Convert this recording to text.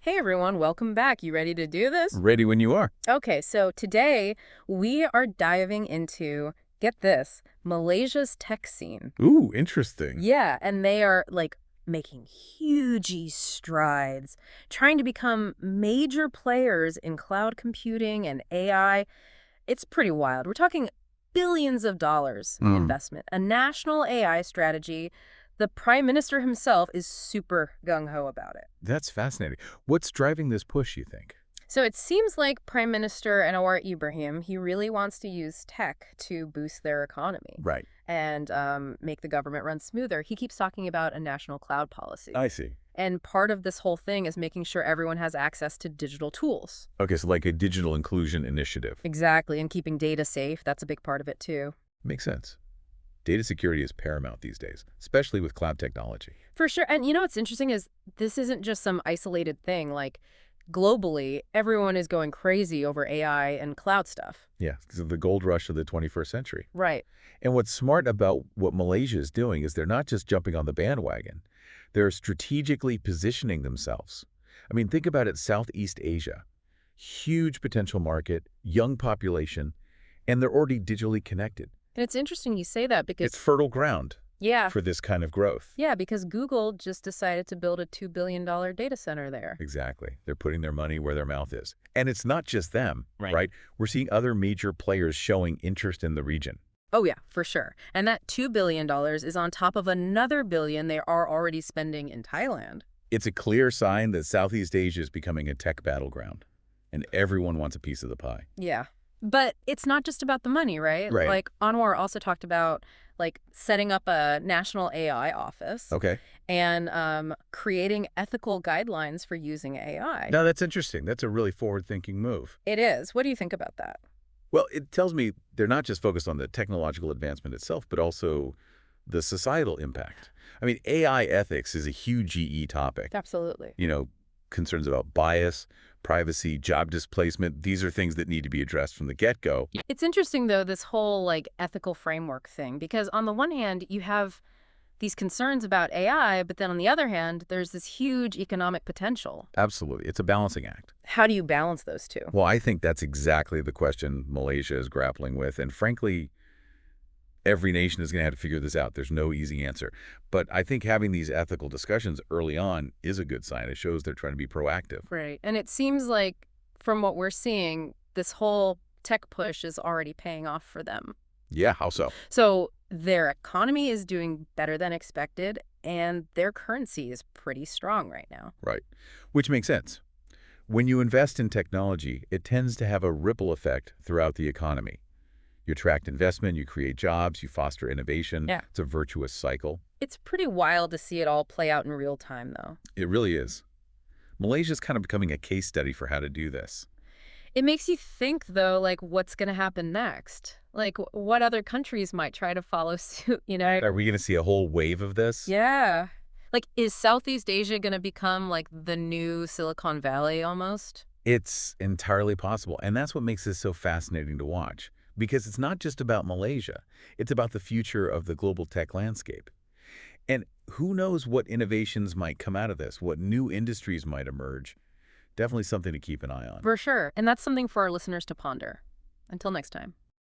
Hey everyone, welcome back. You ready to do this? Ready when you are. Okay, so today we are diving into, get this, Malaysia's tech scene. Ooh, interesting. Yeah, and they are making huge strides, trying to become major players in cloud computing and AI. It's pretty wild. We're talking billions of dollars Mm, investment, a national AI strategy. The prime minister himself is super gung-ho about it. that's fascinating. What's driving this push, you think? So it seems like Prime Minister Anwar Ibrahim, he really wants to use tech to boost their economy Right. and make the government run smoother. He keeps talking about a national cloud policy. I see. And part of this whole thing is making sure everyone has access to digital tools. Okay, so like a digital inclusion initiative. Exactly, and keeping data safe, that's a big part of it too. Makes sense. Data security is paramount these days, especially with cloud technology. For sure. And you know what's interesting is this isn't just some isolated thing. Globally, everyone is going crazy over AI and cloud stuff. Yeah, because of the gold rush of the 21st century. Right. And what's smart about what Malaysia is doing is they're not just jumping on the bandwagon. They're strategically positioning themselves. I mean, think about it, Southeast Asia. Huge potential market, young population, and they're already digitally connected. And it's interesting you say that because, It's fertile ground yeah, for this kind of growth. yeah, because Google just decided to build a $2 billion data center there. Exactly. They're putting their money where their mouth is. And it's not just them, Right. right? We're seeing other major players showing interest in the region. Oh, yeah, for sure. And that $2 billion is on top of another billion they are already spending in Thailand. It's a clear sign that Southeast Asia is becoming a tech battleground, and everyone wants a piece of the pie. Yeah. But it's not just about the money, right? Right. Anwar also talked about, setting up a national AI office Okay. and creating ethical guidelines for using AI. Now, that's interesting. That's a really forward-thinking move. It is. What do you think about that? Well, it tells me they're not just focused on the technological advancement itself, but also the societal impact. I mean, AI ethics is a huge GE topic. Absolutely. Concerns about bias, privacy, job displacement. These are things that need to be addressed from the get-go. It's interesting, though, this whole ethical framework thing, because on the one hand, you have these concerns about AI, but then on the other hand, there's this huge economic potential. Absolutely. It's a balancing act. How do you balance those two? Well, I think that's exactly the question Malaysia is grappling with. And frankly, every nation is going to have to figure this out. There's no easy answer. But I think having these ethical discussions early on is a good sign. It shows they're trying to be proactive. Right. And it seems like, from what we're seeing, this whole tech push is already paying off for them. Yeah, how so? So their economy is doing better than expected, and their currency is pretty strong right now. Right. Which makes sense. When you invest in technology, it tends to have a ripple effect throughout the economy. You attract investment, you create jobs, you foster innovation. Yeah. It's a virtuous cycle. It's pretty wild to see it all play out in real time, though. It really is. Malaysia's kind of becoming a case study for how to do this. It makes you think, though, what's going to happen next? What other countries might try to follow suit, Are we going to see a whole wave of this? Yeah. Is Southeast Asia going to become, the new Silicon Valley almost? It's entirely possible. And that's what makes this so fascinating to watch. Because it's not just about Malaysia. It's about the future of the global tech landscape. And who knows what innovations might come out of this, what new industries might emerge. Definitely something to keep an eye on. For sure. And that's something for our listeners to ponder. Until next time.